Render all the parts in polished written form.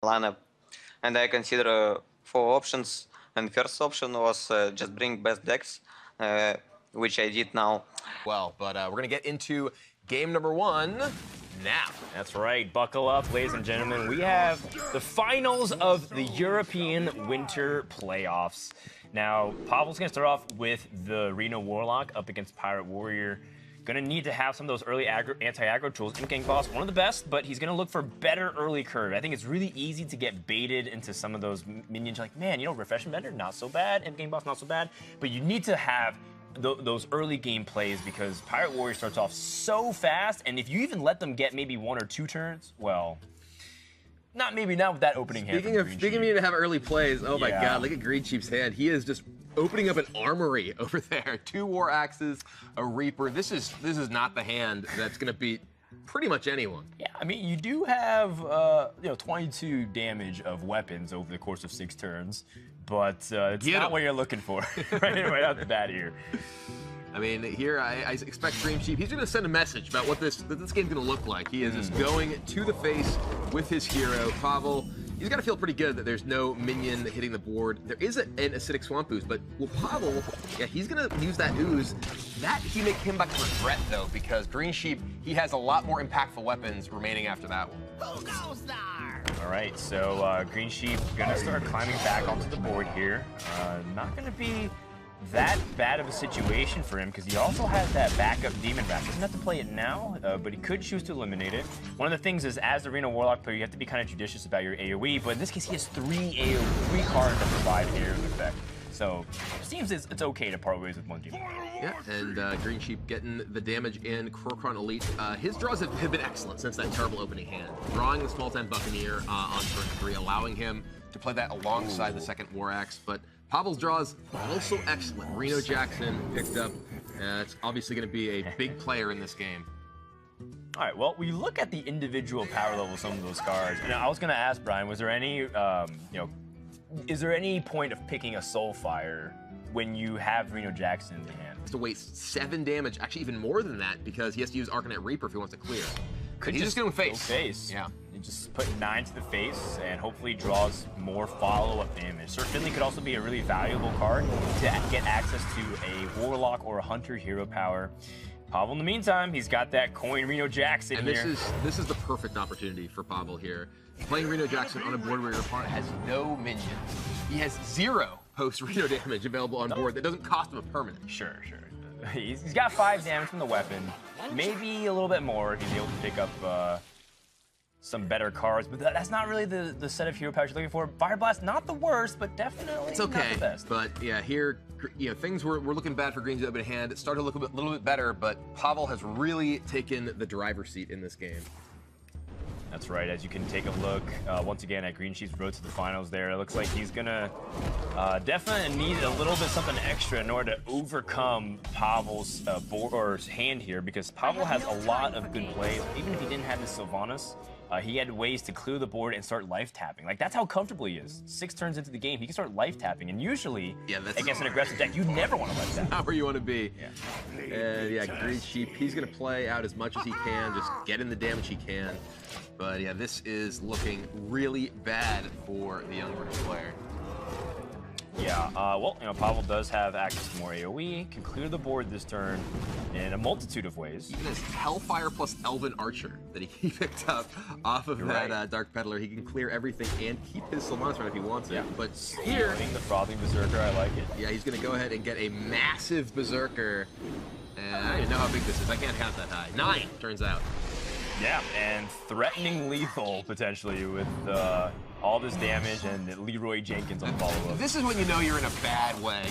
lineup, and I consider four options. And first option was just bring best decks, which I did now. Well, but we're gonna get into game number one now. That's right. Buckle up, ladies and gentlemen. We have the finals of the European Winter Playoffs. Now, Pavel's going to start off with the Reno Warlock up against Pirate Warrior. Going to need to have some of those early anti-aggro tools in Gang Boss. One of the best, but he's going to look for better early curve. I think it's really easy to get baited into some of those minions. Like, man, you know, Refreshment Bender, not so bad, and Gang Boss, not so bad. But you need to have those early game plays because Pirate Warrior starts off so fast, and if you even let them get maybe 1 or 2 turns, well, not with that opening hand. Speaking of needing to have early plays, oh my God, look at greensheep's hand. He is just opening up an armory over there. 2 War Axes, a Reaper. This is not the hand that's gonna beat pretty much anyone. Yeah, I mean, you do have 22 damage of weapons over the course of 6 turns, but it's not what you're looking for right out the bat here. I mean, here I expect greensheep. He's going to send a message about what this game's going to look like. He is just going to the face with his hero, Pavel. He's got to feel pretty good that there's no minion hitting the board. There is an acidic swamp ooze, but Pavel, yeah, he's going to use that ooze. That he may come back to regret though, because greensheep, he has a lot more impactful weapons remaining after that one. Who goes there? All right, so greensheep gonna start climbing back onto the board here. Not gonna be that bad of a situation for him because he also has that backup Demon Wrath. Doesn't have to play it now, but he could choose to eliminate it. One of the things is, as the Reno Warlock player, you have to be kind of judicious about your AoE, but in this case, he has 3 cards that provide AoE effect. So it seems it's okay to part ways with one Demon. Yeah, and greensheep getting the damage in. Crocron Elite, his draws have been excellent since that terrible opening hand. Drawing the small-time Buccaneer on turn 3, allowing him to play that alongside the second War Axe, but Pavel's draws also excellent. Reno Jackson picked up. It's obviously going to be a big player in this game. All right, well, we look at the individual power level of some of those cards. And I was going to ask Brian, was there any, is there any point of picking a Soulfire when you have Reno Jackson in the hand? He has to waste 7 damage, actually even more than that, because he has to use Arcanite Reaper if he wants to clear. He's just going to face. Face. Yeah. You just put 9 to the face and hopefully draws more follow-up damage. Sir Finley could also be a really valuable card to get access to a Warlock or a Hunter hero power. Pavel, in the meantime, he's got that coin Reno Jackson and here. This is the perfect opportunity for Pavel here. Playing Reno Jackson on a board where your opponent has no minions. He has 0 post-Reno damage available on board that doesn't cost him a permanent. Sure. He's got 5 damage from the weapon, maybe a little bit more if he's able to pick up some better cards, but that's not really the set of hero powers you're looking for. Fire Blast, not the worst, but definitely it's okay. Not the best. But yeah, here, things were looking bad for Green's open hand. It started to look a little bit better, but Pavel has really taken the driver's seat in this game. That's right. As you can take a look once again at greensheep's road to the finals there, it looks like he's gonna definitely need a little bit something extra in order to overcome Pavel's board or hand here, because Pavel has a lot of good plays. Even if he didn't have his Sylvanas, he had ways to clear the board and start life tapping. Like, that's how comfortable he is. 6 turns into the game, he can start life tapping, and usually against an aggressive deck, you never want to life tap. Not where you want to be. Yeah. And yeah, greensheep, he's gonna play out as much as he can, just get in the damage he can. But yeah, this is looking really bad for the young British player. Yeah, well, Pavel does have access to more AoE, can clear the board this turn in a multitude of ways. Even his Hellfire plus Elven Archer that he picked up off of that Dark Peddler, he can clear everything and keep his Sylvanas if he wants it. But here, the Frothing Berserker, I like it. Yeah, he's gonna go ahead and get a massive Berserker. And I don't even know how big this is. I can't count that high. 9, turns out. Yeah, and threatening lethal potentially with all this damage and Leroy Jenkins on follow-up. This is when you know you're in a bad way.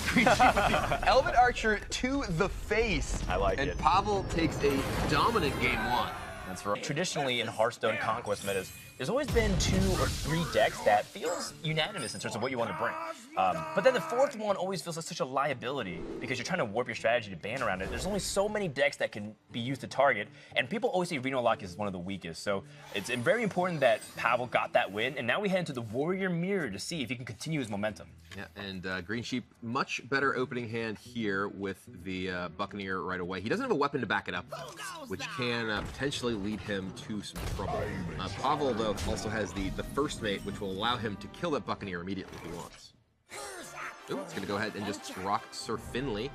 Elven Archer to the face. I like it. And Pavel takes a dominant game 1. That's right. Traditionally in Hearthstone Conquest metas, there's always been 2 or 3 decks that feels unanimous in terms of what you want to bring. But then the 4th one always feels like such a liability because you're trying to warp your strategy to ban around it. There's only so many decks that can be used to target, and people always say Reno Lock is one of the weakest. So it's very important that Pavel got that win, and now we head into the Warrior Mirror to see if he can continue his momentum. Yeah, and greensheep, much better opening hand here with the Buccaneer right away. He doesn't have a weapon to back it up, which can potentially lead him to some trouble. Pavel, though, though, also has the first mate, which will allow him to kill that Buccaneer immediately if he wants. Ooh, it's going to go ahead and just rock Sir Finley.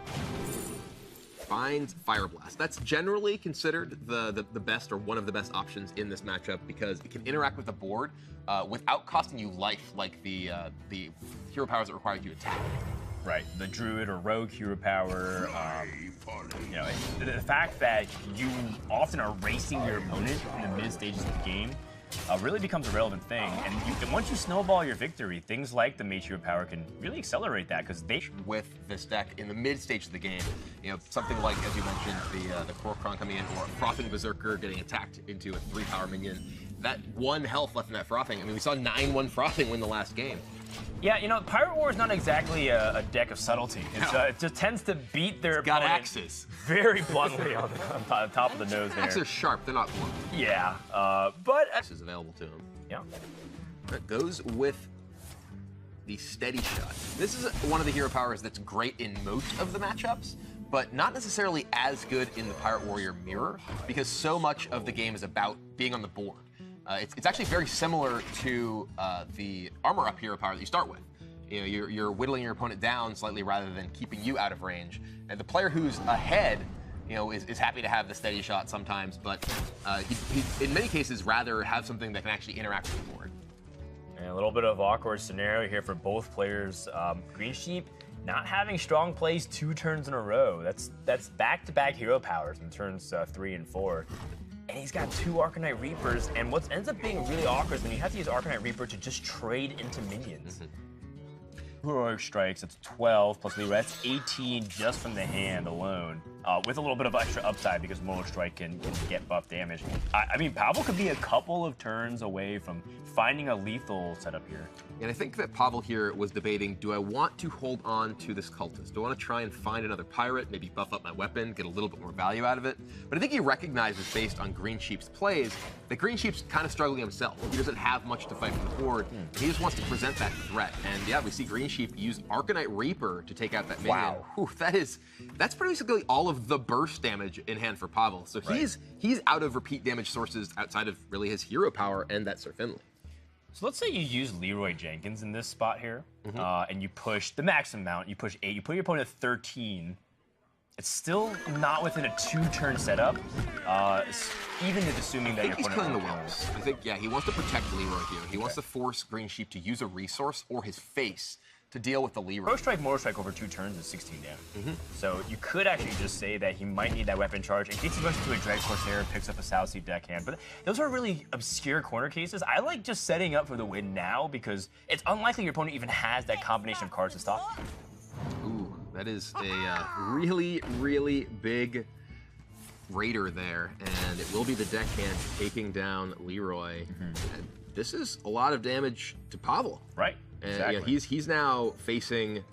Finds Fire Blast. That's generally considered the best or one of the best options in this matchup because it can interact with the board without costing you life like the hero powers that require you to attack. Right, the druid or rogue hero power. You know, the fact that you often are racing your opponent in the mid stages of the game really becomes a relevant thing. And once you snowball your victory, things like the mage hero power can really accelerate that because they. With this deck in the mid stage of the game, you know, something like, as you mentioned, the Korokron coming in, or a Frothing Berserker getting attacked into a 3-power minion. That 1 health left in that Frothing. I mean, we saw 9-1 Frothing win the last game. Yeah, you know, Pirate War is not exactly a deck of subtlety. It just tends to beat their got opponent axes very bluntly on the top of the nose there. Axes are sharp, they're not blunt. Yeah, but This is available to him. Yeah. That goes with the Steady Shot. This is one of the hero powers that's great in most of the matchups, but not necessarily as good in the Pirate Warrior mirror because so much of the game is about being on the board. It's actually very similar to the Armor Up hero power that you start with. You know, you're whittling your opponent down slightly rather than keeping you out of range. And the player who's ahead, you know, is happy to have the Steady Shot sometimes, but he in many cases rather have something that can actually interact with the board. And a little bit of awkward scenario here for both players. Greensheep not having strong plays 2 turns in a row. That's back-to-back hero powers in turns 3 and 4. And he's got 2 Arcanite Reapers, and what ends up being really awkward is when you have to use Arcanite Reaper to just trade into minions. Heroic Strikes, that's 12 plus Leroy, that's 18 just from the hand alone, with a little bit of extra upside because Mortal Strike can get buff damage. I mean, Pavel could be a couple of turns away from finding a lethal setup here. And I think that Pavel here was debating, do I want to hold on to this cultist? Do I want to try and find another pirate, maybe buff up my weapon, get a little bit more value out of it? But I think he recognizes, based on Greensheep's plays, that Greensheep's kind of struggling himself. He doesn't have much to fight from the board. He just wants to present that threat. And yeah, we see Greensheep use Arcanite Reaper to take out that minion. Wow. Whew, that's basically all of the burst damage in hand for Pavel. So he's out of repeat damage sources outside of really his hero power and that Sir Finley. So let's say you use Leroy Jenkins in this spot here, and you push the maximum amount, you push 8, you put your opponent at 13. It's still not within a 2-turn setup, even if assuming that your He's opponent killing the won't wolves. I think, yeah, he wants to protect Leroy here. He wants to force Greensheep to use a resource or his face to deal with the Leroy. Pro Strike, Mortal Strike over 2 turns is 16 damage. So you could actually just say that he might need that weapon charge in case he runs into a Dread Corsair, picks up a Southsea deckhand. But those are really obscure corner cases. I like just setting up for the win now because it's unlikely your opponent even has that combination of cards to stop you. Ooh, that is a really, really big Raider there, and it will be the deckhand taking down Leroy. And this is a lot of damage to Pavel. Right. And Exactly. yeah, he's now facing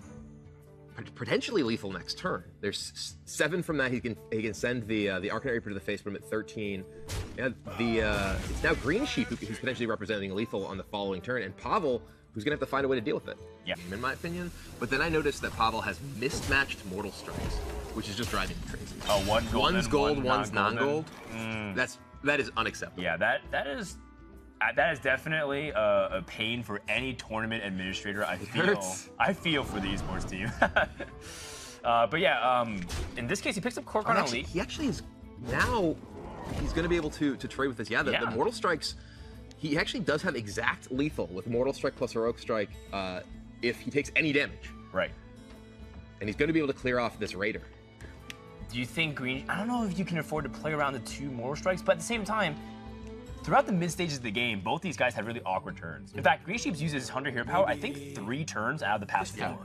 potentially lethal next turn. There's 7 from that. He can send the Arcanite Reaper to the face, put him at 13. Yeah, it's now Greensheep who's potentially representing lethal on the following turn, and Pavel who's gonna have to find a way to deal with it. Yeah. In my opinion. But then I noticed that Pavel has mismatched Mortal Strikes, which is just driving me crazy. Oh, one gold, One's gold, one's non-golden. non-gold. That is unacceptable. Yeah, that is definitely a pain for any tournament administrator. I feel for the esports team. But yeah, in this case, he picks up Korokron Elite. He actually is now. He's going to be able to trade with this. Yeah, the Mortal Strikes. He actually does have exact lethal with Mortal Strike plus Heroic Strike if he takes any damage. Right. And he's going to be able to clear off this Raider. Do you think Green? I don't know if you can afford to play around the 2 Mortal Strikes, but at the same time, throughout the mid stages of the game, both these guys had really awkward turns. In fact, Greensheep uses his Hunter Hero Power, I think 3 turns out of the past 4.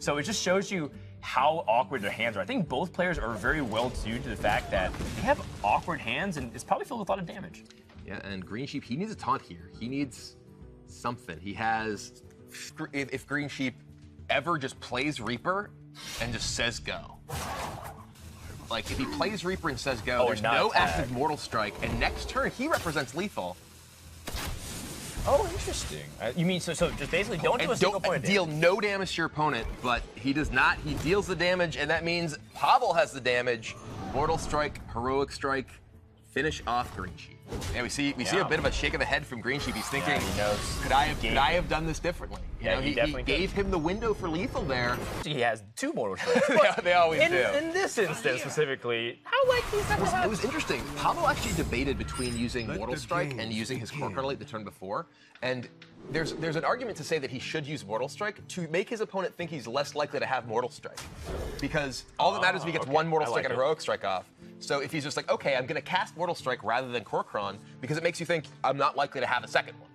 So it just shows you how awkward their hands are. I think both players are very well tuned to the fact that they have awkward hands, and it's probably filled with a lot of damage. Yeah, and Greensheep, he needs a taunt here. He needs something. He has... If Greensheep ever just plays Reaper and just says go. Like, if he plays Reaper and says go, there's no active Mortal Strike, and next turn he represents lethal. Oh, interesting. You mean, so just basically don't do a single point of damage. Deal no damage to your opponent, but he does not. He deals the damage, and that means Pavel has the damage. Mortal Strike, Heroic Strike, finish off Greensheep. Yeah, we see a bit of a shake of the head from greensheep. He's thinking, Yeah, he knows. could I have done this differently? You know, he definitely gave him the window for lethal there. He has 2 mortal strikes. They always do. In this instance specifically, how likely is that to happen? It was interesting. Pavel actually debated between using Mortal Strike and using his Core Correlate the turn before, and there's an argument to say that he should use Mortal Strike to make his opponent think he's less likely to have Mortal Strike, because all that matters is if he gets 1 Mortal Strike and a Heroic Strike off. So if he's just like, okay, I'm going to cast Mortal Strike rather than Corcoran, because it makes you think I'm not likely to have a second one.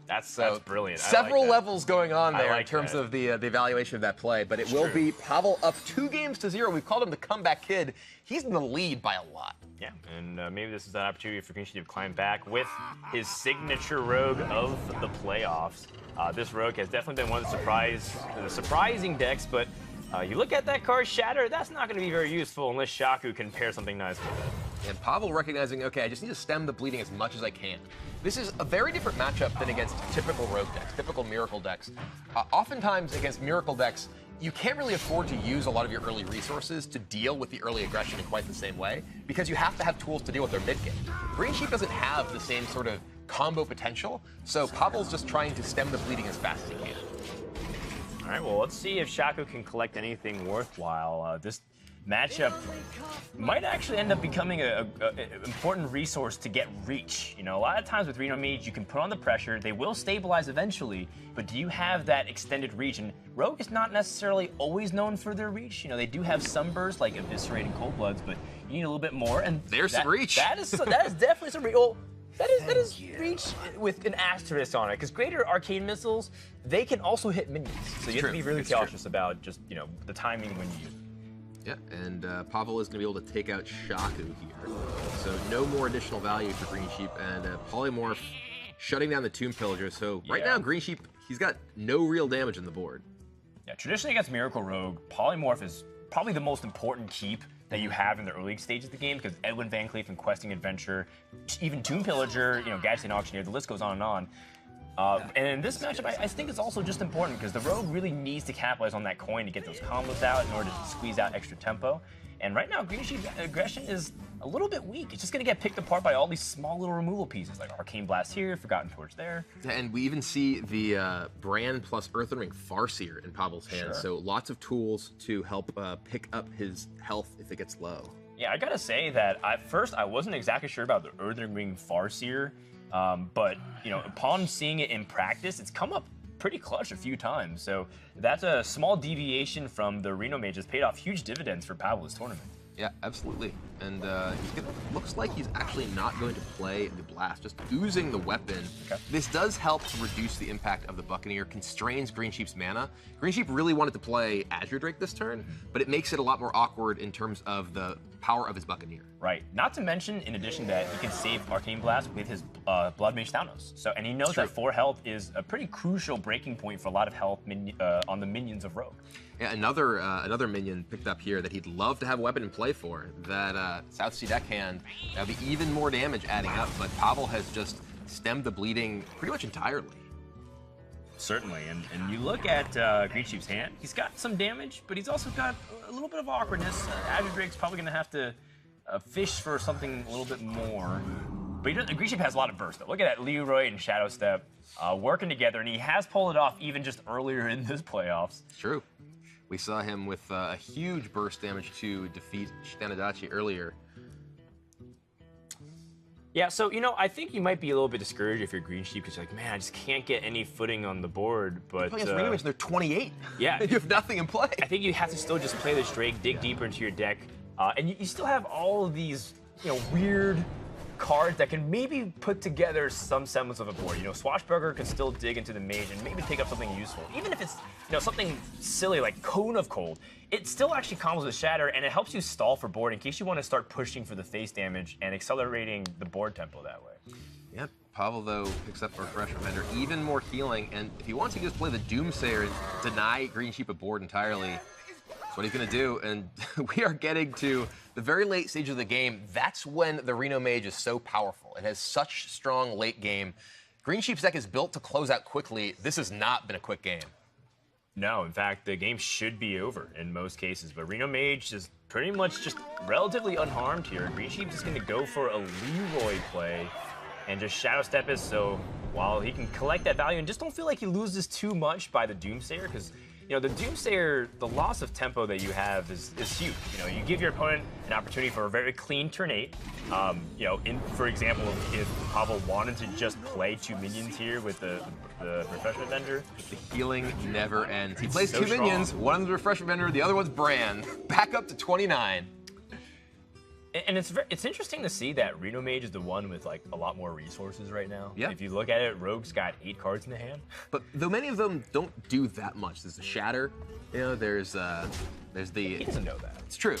That's brilliant. Several levels going on there like in terms that. of the evaluation of that play, but it will be Pavel up 2 games to 0. We've called him the comeback kid. He's in the lead by a lot. Yeah, and maybe this is an opportunity for greensheep to climb back with his signature rogue of the playoffs. This rogue has definitely been one of the surprising decks, but you look at that card, Shatter, that's not going to be very useful unless Shaku can pair something nice with it. And Pavel recognizing, okay, I just need to stem the bleeding as much as I can. This is a very different matchup than against typical rogue decks, typical Miracle decks. Oftentimes against Miracle decks, you can't really afford to use a lot of your early resources to deal with the early aggression in quite the same way, because you have to have tools to deal with their mid game. Greensheep doesn't have the same sort of combo potential, so Pavel's just trying to stem the bleeding as fast as he can. All right, well, let's see if Shaku can collect anything worthwhile. This matchup might actually end up becoming an important resource to get reach. You know, a lot of times with Reno Mage, you can put on the pressure, they will stabilize eventually, but do you have that extended reach? And Rogue is not necessarily always known for their reach. You know, they do have some bursts like Eviscerate and Cold Bloods, but you need a little bit more. And there's some reach. That is definitely some reach. Well, that is reach with an asterisk on it, because greater arcane missiles, they can also hit minions. So you have to be really cautious about just, you know, the timing when you use them. Yeah, and Pavel is going to be able to take out Shaku here. So no more additional value for Greensheep, and Polymorph shutting down the Tomb Pillager. So right now, Greensheep, he's got no real damage on the board. Yeah, traditionally against Miracle Rogue, Polymorph is probably the most important keep that you have in the early stages of the game, because Edwin Van Cleef and Questing Adventure, even Tomb Pillager, you know, Gadgeting Auctioneer, the list goes on and on. And in this matchup, I think it's also just important because the Rogue really needs to capitalize on that coin to get those combos out in order to squeeze out extra tempo. And right now, Greensheep's aggression is a little bit weak. It's just going to get picked apart by all these small little removal pieces, like Arcane Blast here, Forgotten Torch there. Yeah, and we even see the Brand plus Earthen Ring Farseer in Pavel's hand, so lots of tools to help pick up his health if it gets low. Yeah, I gotta say that at first I wasn't exactly sure about the Earthen Ring Farseer. But, you know, upon seeing it in practice, it's come up pretty clutch a few times. So that's a small deviation from the Reno Mage. Has paid off huge dividends for Pavel this tournament. Yeah, absolutely. And looks like he's actually not going to play the Blast, just oozing the weapon. Okay. This does help to reduce the impact of the Buccaneer, constrains Greensheep's mana. Greensheep really wanted to play Azure Drake this turn, but it makes it a lot more awkward in terms of the power of his Buccaneer. Right. Not to mention, in addition to that, he can save Arcane Blast with his Blood Mage Thanos. So, and he knows that 4 health is a pretty crucial breaking point for a lot of health on the minions of Rogue. Yeah, another minion picked up here that he'd love to have a weapon in play for. That South Sea deckhand, that'll be even more damage adding up, but Pavel has just stemmed the bleeding pretty much entirely. Certainly, and you look at Greensheep's hand, he's got some damage, but he's also got a little bit of awkwardness. Azure Drake's probably going to have to fish for something a little bit more. But Greensheep has a lot of burst, though. Look at that, Leroy and Shadow Step working together, and he has pulled it off even just earlier in this playoffs. It's true. We saw him with a huge burst damage to defeat Shanadachi earlier. Yeah, so, you know, I think you might be a little bit discouraged if you're Greensheep, because you're like, man, I just can't get any footing on the board, but... Against Reno Mage, they're 28. Yeah. You have nothing in play. I think you have to still just play this Drake, dig deeper into your deck, and you still have all of these, you know, weird cards that can maybe put together some semblance of a board. You know, Swashbuckler can still dig into the Mage and maybe pick up something useful. Even if it's, you know, something silly like Cone of Cold, it still actually combos with Shatter, and it helps you stall for board in case you want to start pushing for the face damage and accelerating the board tempo that way. Yep. Pavel, though, picks up Refresh Reminder, even more healing, and if he wants to just play the Doomsayer and deny Greensheep a board entirely, that's what he's going to do, and we are getting to the very late stage of the game. That's when the Reno Mage is so powerful. It has such strong late game. Greensheep's deck is built to close out quickly. This has not been a quick game. No, in fact, the game should be over in most cases. But Reno Mage is pretty much just relatively unharmed here. Greensheep is going to go for a Leroy play and just Shadow Step it, so while he can collect that value and just don't feel like he loses too much by the Doomsayer, because you know, the Doomsayer, the loss of tempo that you have is huge. You know, you give your opponent an opportunity for a very clean turn 8. You know, for example, if Pavel wanted to just play 2 minions here with the Refreshment Vendor. The healing never ends. He plays so 2 strong. minions, one of the Refreshment Vendor, the other one's Brand. Back up to 29. And it's interesting to see that Reno Mage is the one with like a lot more resources right now. Yeah. If you look at it, Rogue's got 8 cards in the hand. But though many of them don't do that much, there's the Shatter, you know, there's the... He doesn't know that. It's true.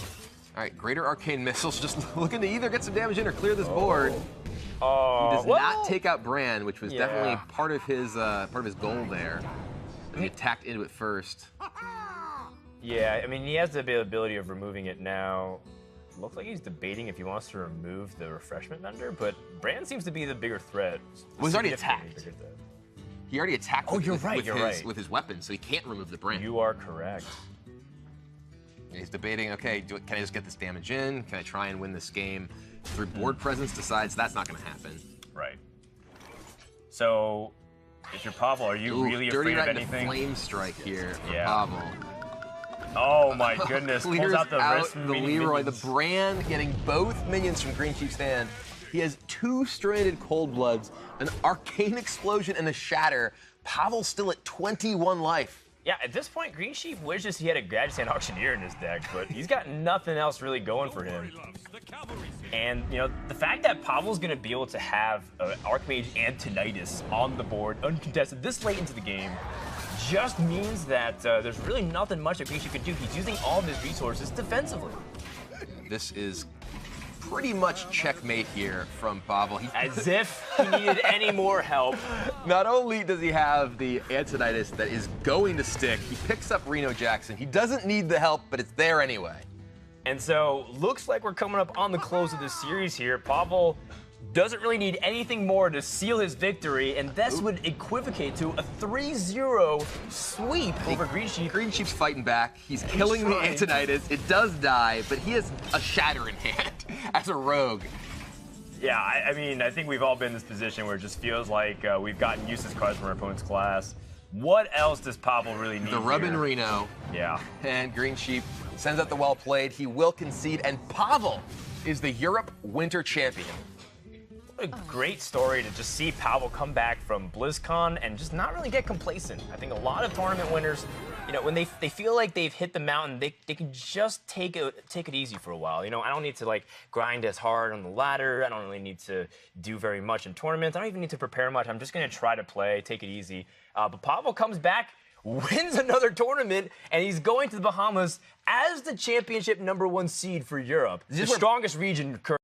All right, Greater Arcane Missiles just looking to either get some damage in or clear this board. He does not take out Brand, which was definitely part of his goal there. He attacked into it first. Yeah, I mean, he has the ability of removing it now. Looks like he's debating if he wants to remove the Refreshment Vendor, but Brand seems to be the bigger threat. Well, he's already Significantly attacked. bigger threat. He already attacked with his weapon, so he can't remove the Brand. You are correct. He's debating, okay, can I just get this damage in? Can I try and win this game? Through board presence, decides that's not going to happen. Right. So, if you're Pavel, are you really dirty afraid of right anything? into Flame Strike here for Yeah. Pavel. Oh my goodness! Pulls Clears out the rest the remaining Leroy, minions. the Brand getting both minions from Greensheep's hand. He has 2 Stranded Cold Bloods, an Arcane Explosion, and a Shatter. Pavel's still at 21 life. Yeah, at this point, Greensheep wishes he had a Gratisand Auctioneer in his deck, but he's got nothing else really going for him. And, you know, the fact that Pavel's going to be able to have Archmage and Tinnitus on the board, uncontested, this late into the game, just means that there's really nothing much that Greensheep can do. He's using all of his resources defensively. This is pretty much checkmate here from Pavel. As if he needed any more help. Not only does he have the Antonitis that is going to stick, he picks up Reno Jackson. He doesn't need the help, but it's there anyway. And so, looks like we're coming up on the close of this series here. Pavel doesn't really need anything more to seal his victory, and this would equivocate to a 3-0 sweep over Greensheep. Greensheep's fighting back. He's killing the trying. Antonitis. It does die, but he has a Shatter in hand as a rogue. Yeah, I mean, I think we've all been in this position where it just feels like we've gotten useless cards from our opponent's class. What else does Pavel really need The Rub here? and Reno. Yeah. And Greensheep sends out the well played. He will concede, and Pavel is the Europe Winter Champion. What a great story to just see Pavel come back from BlizzCon and just not really get complacent. I think a lot of tournament winners, you know, when they feel like they've hit the mountain, they can just take it easy for a while. You know, I don't need to like grind as hard on the ladder. I don't really need to do very much in tournaments. I don't even need to prepare much. I'm just going to try to play, take it easy. But Pavel comes back, wins another tournament, and he's going to the Bahamas as the championship #1 seed for Europe, the strongest region currently.